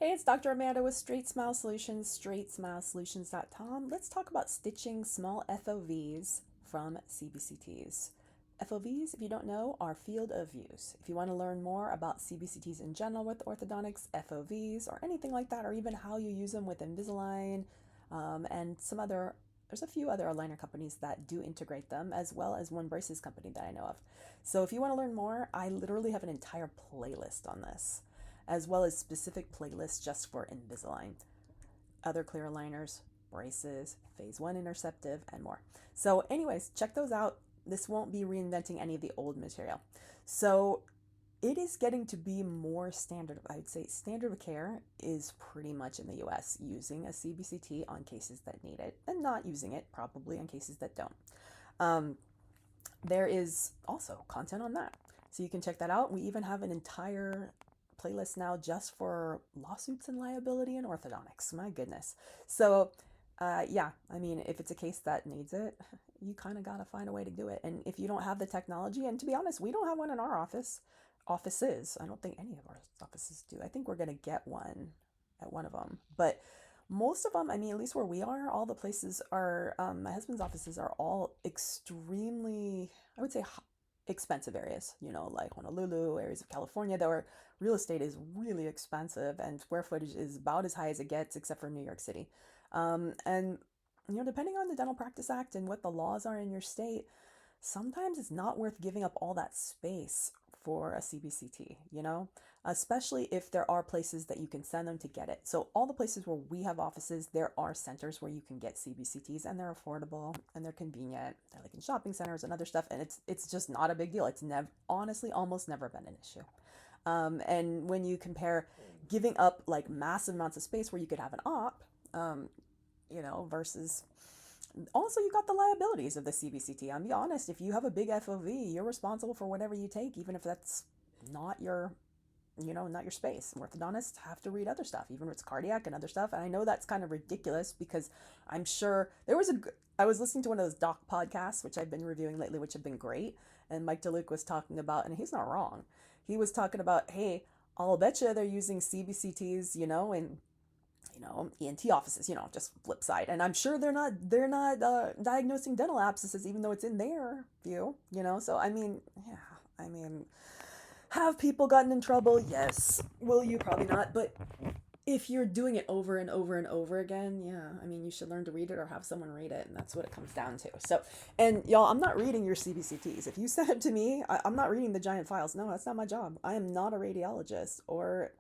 Hey, it's Dr. Amanda with Straightsmile Solutions, straightsmilesolutions.com. Let's talk about stitching small FOVs from CBCTs. FOVs, if you don't know, are field of views. If you want to learn more about CBCTs in general with orthodontics, FOVs, or anything like that, or even how you use them with Invisalign and there's a few other aligner companies that do integrate them, as well as one braces company that I know of. So if you want to learn more, I literally have an entire playlist on this, as well as specific playlists just for Invisalign, other clear aligners, braces, phase 1 interceptive, and more. So anyways, check those out. This won't be reinventing any of the old material. So it is getting to be more standard. I'd say standard of care is pretty much in the US using a CBCT on cases that need it and not using it probably on cases that don't. There is also content on that. So you can check that out. We even have an entire playlist now just for lawsuits and liability in orthodontics. My goodness. So yeah, I mean, if it's a case that needs it, you kind of got to find a way to do it. And if you don't have the technology, and to be honest, we don't have one in our offices. I don't think any of our offices do. I think we're going to get one at one of them. But most of them, I mean, at least where we are, all the places are, my husband's offices are all extremely, I would say, expensive areas, like Honolulu, areas of California, where real estate is really expensive and square footage is about as high as it gets, except for New York City. And, depending on the Dental Practice Act and what the laws are in your state, sometimes it's not worth giving up all that space for a CBCT, especially if there are places that you can send them to get it. So all the places where we have offices, there are centers where you can get CBCTs, and they're affordable and they're convenient. They're like in shopping centers and other stuff, and it's just not a big deal. It's never, honestly, almost never been an issue. And when you compare giving up like massive amounts of space where you could have an op, versus also you got the liabilities of the CBCT. I'll be honest, if you have a big FOV, you're responsible for whatever you take, even if that's not your, not your space. Orthodontists have to read other stuff, even if it's cardiac and other stuff. And I know that's kind of ridiculous because I'm sure I was listening to one of those doc podcasts, which I've been reviewing lately, which have been great. And Mike DeLuke was talking about, and he's not wrong. He was talking about, hey, I'll bet you they're using CBCTs, in ENT offices, just flip side. And I'm sure they're not diagnosing dental abscesses, even though it's in their view, So I mean, yeah, I mean, have people gotten in trouble? Yes. Will you? Probably not. But if you're doing it over and over and over again, yeah, I mean, you should learn to read it or have someone read it, and that's what it comes down to. So, and y'all, I'm not reading your CBCTs. If you send it to me, I'm not reading the giant files. No, that's not my job. I am not a radiologist, or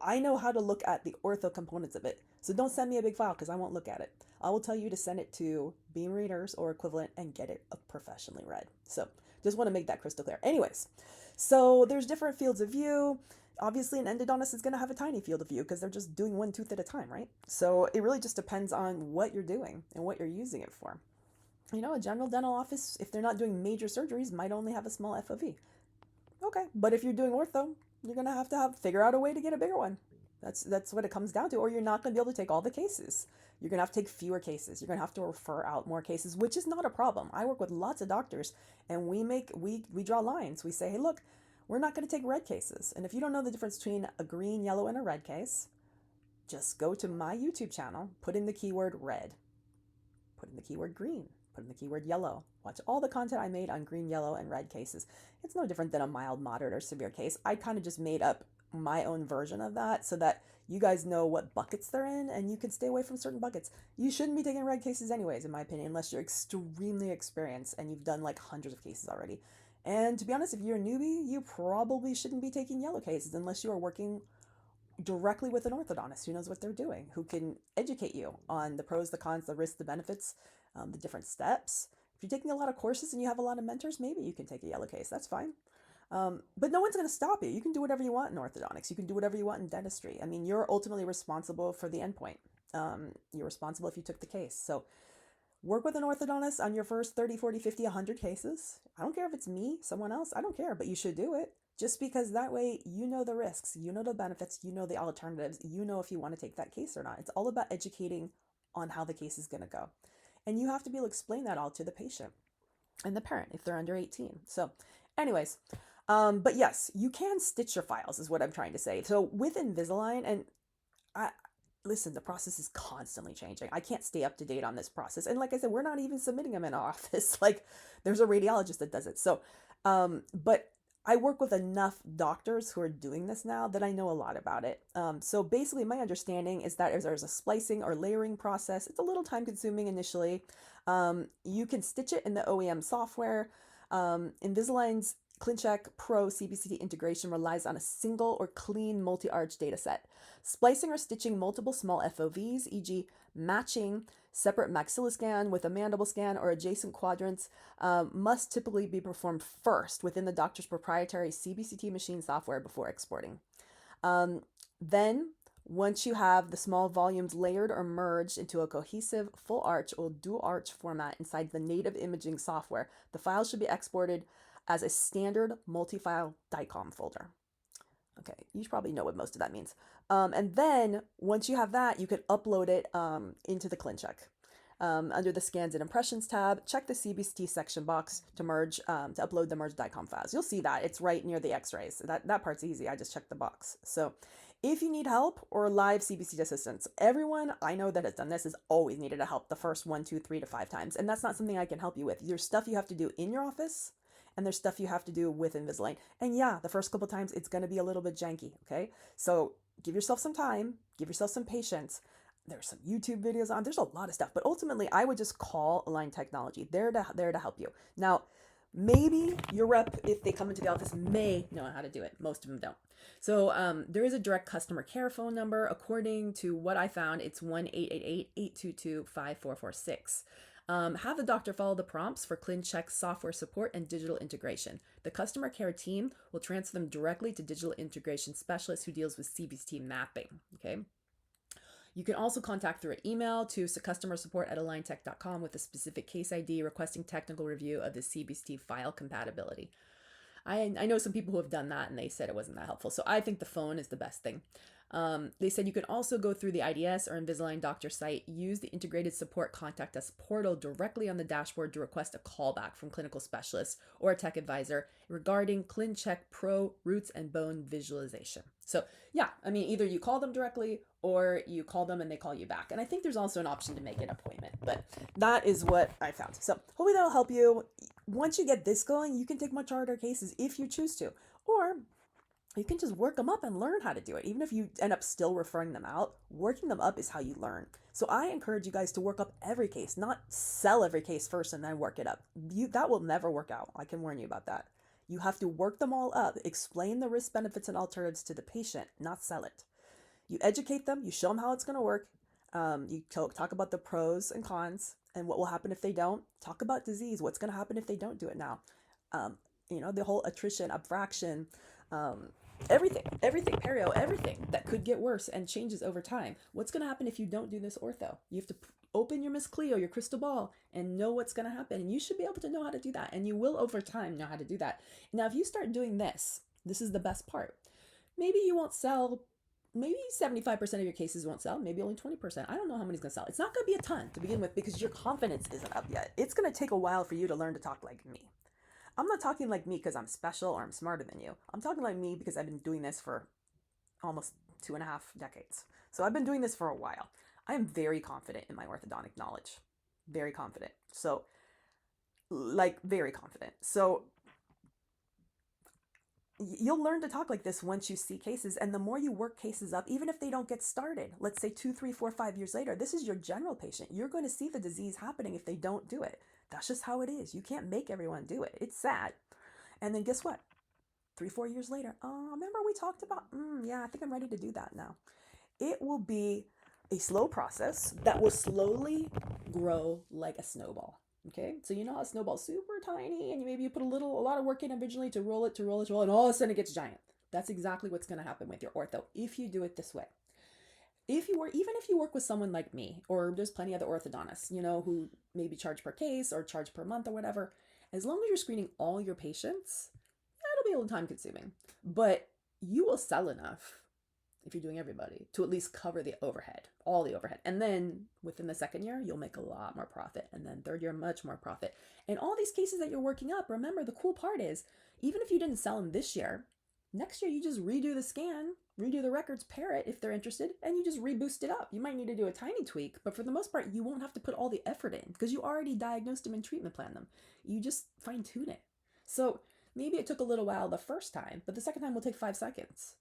I know how to look at the ortho components of it. So don't send me a big file because I won't look at it. I will tell you to send it to Beam Readers or equivalent and get it professionally read. So just want to make that crystal clear. Anyways, so there's different fields of view. Obviously, an endodontist is going to have a tiny field of view because they're just doing one tooth at a time, right? So it really just depends on what you're doing and what you're using it for. A general dental office, if they're not doing major surgeries, might only have a small FOV. Okay, but if you're doing ortho, you're gonna have to figure out a way to get a bigger one. That's what it comes down to. Or you're not gonna be able to take all the cases. You're gonna have to take fewer cases. You're gonna have to refer out more cases, which is not a problem. I work with lots of doctors, and we draw lines. We say, hey, look, we're not gonna take red cases. And if you don't know the difference between a green, yellow, and a red case, just go to my YouTube channel, put in the keyword red, put in the keyword green, put in the keyword yellow. Watch all the content I made on green, yellow, and red cases. It's no different than a mild, moderate, or severe case. I kind of just made up my own version of that so that you guys know what buckets they're in and you can stay away from certain buckets. You shouldn't be taking red cases anyways, in my opinion, unless you're extremely experienced and you've done like hundreds of cases already. And to be honest, if you're a newbie, you probably shouldn't be taking yellow cases unless you are working directly with an orthodontist who knows what they're doing, who can educate you on the pros, the cons, the risks, the benefits, the different steps. If you're taking a lot of courses and you have a lot of mentors, maybe you can take a yellow case. That's fine. But no one's going to stop you. You can do whatever you want in orthodontics. You can do whatever you want in dentistry. I mean, you're ultimately responsible for the endpoint. You're responsible if you took the case. So work with an orthodontist on your first 30, 40, 50, 100 cases. I don't care if it's me, someone else. I don't care, but you should do it. Just because that way you know the risks, you know the benefits, you know the alternatives, you know if you want to take that case or not. It's all about educating on how the case is going to go. And you have to be able to explain that all to the patient and the parent if they're under 18. So anyways, But yes, you can stitch your files is what I'm trying to say. So with Invisalign, and I listen, the process is constantly changing. I can't stay up to date on this process. And like I said, we're not even submitting them in our office. Like there's a radiologist that does it. So, but I work with enough doctors who are doing this now that I know a lot about it. So basically, my understanding is that if there's a splicing or layering process, it's a little time consuming initially. You can stitch it in the OEM software. Invisalign's Clincheck Pro CBCT integration relies on a single or clean multi-arch dataset. Splicing or stitching multiple small FOVs, e.g. matching separate maxilla scan with a mandible scan or adjacent quadrants, must typically be performed first within the doctor's proprietary CBCT machine software before exporting. Then, once you have the small volumes layered or merged into a cohesive full arch or dual arch format inside the native imaging software, the files should be exported as a standard multi-file DICOM folder. Okay, you probably know what most of that means. And then once you have that, you can upload it into the Clincheck. Under the Scans and Impressions tab, check the CBCT section box to merge, to upload the merged DICOM files. You'll see that. It's right near the x-rays. That part's easy. I just checked the box. So if you need help or live CBCT assistance, everyone I know that has done this has always needed a help the first 1, 2, 3 to 5 times. And that's not something I can help you with. There's stuff you have to do in your office, and there's stuff you have to do with Invisalign. And yeah, the first couple times it's going to be a little bit janky, okay? So give yourself some time, give yourself some patience. There's some YouTube videos on, there's a lot of stuff, but ultimately I would just call Align Technology. They're to help you. Now, maybe your rep, if they come into the office, may know how to do it. Most of them don't. So there is a direct customer care phone number. According to what I found, it's 1-888-822-5446. Have the doctor follow the prompts for Clin Check software support and digital integration. The customer care team will transfer them directly to digital integration specialist who deals with CBCT mapping. Okay. You can also contact through an email to customersupport@aligntech.com with a specific case ID requesting technical review of the CBCT file compatibility. I know some people who have done that and they said it wasn't that helpful. So I think the phone is the best thing. They said you can also go through the IDS or Invisalign doctor site, use the integrated support contact us portal directly on the dashboard to request a callback from clinical specialists or a tech advisor regarding Clin Check Pro roots and bone visualization. So yeah, I mean, either you call them directly or you call them and they call you back. And I think there's also an option to make an appointment, but that is what I found. So hopefully that'll help you. Once you get this going, you can take much harder cases if you choose to, or you can just work them up and learn how to do it. Even if you end up still referring them out, working them up is how you learn. So I encourage you guys to work up every case, not sell every case first and then work it up. That will never work out. I can warn you about that. You have to work them all up, explain the risk, benefits, and alternatives to the patient, not sell it. You educate them, you show them how it's going to work. You talk about the pros and cons and what will happen if they don't. Talk about disease, what's going to happen if they don't do it now. The whole attrition, abfraction, everything, Perio, everything that could get worse and changes over time. What's going to happen if you don't do this ortho? You have to open your Miss Cleo, your crystal ball, and know what's going to happen. And you should be able to know how to do that. And you will over time know how to do that. Now, if you start doing this is the best part. Maybe you won't sell, maybe 75% of your cases won't sell, maybe only 20%. I don't know how many's going to sell. It's not going to be a ton to begin with because your confidence isn't up yet. It's going to take a while for you to learn to talk like me. I'm not talking like me because I'm special or I'm smarter than you. I'm talking like me because I've been doing this for almost 2.5 decades. So I've been doing this for a while. I am very confident in my orthodontic knowledge. Very confident. So, very confident. So you'll learn to talk like this once you see cases. And the more you work cases up, even if they don't get started, let's say 2, 3, 4, 5 years later, this is your general patient. You're going to see the disease happening if they don't do it. That's just how it is. You can't make everyone do it. It's sad. And then guess what? 3, 4 years later, remember we talked about, yeah, I think I'm ready to do that now. It will be a slow process that will slowly grow like a snowball. Okay, so you know how a snowball's super tiny and maybe you put a lot of work in originally to roll it, and all of a sudden it gets giant. That's exactly what's going to happen with your ortho if you do it this way. Even if you work with someone like me, or there's plenty of other orthodontists, who maybe charge per case or charge per month or whatever, as long as you're screening all your patients, it'll be a little time consuming, but you will sell enough if you're doing everybody to at least cover the overhead, all the overhead. And then within the second year, you'll make a lot more profit. And then third year, much more profit. And all these cases that you're working up, remember the cool part is Even if you didn't sell them this year, next year you just redo the scan, redo the records, pair it if they're interested, and you just reboost it up. You might need to do a tiny tweak, but for the most part, you won't have to put all the effort in because you already diagnosed them and treatment planned them. You just fine tune it. So maybe it took a little while the first time, but the second time will take 5 seconds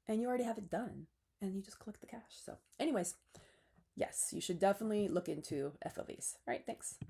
and you already have it done and you just collect the cash. So anyways, yes, you should definitely look into FOVs. All right, thanks.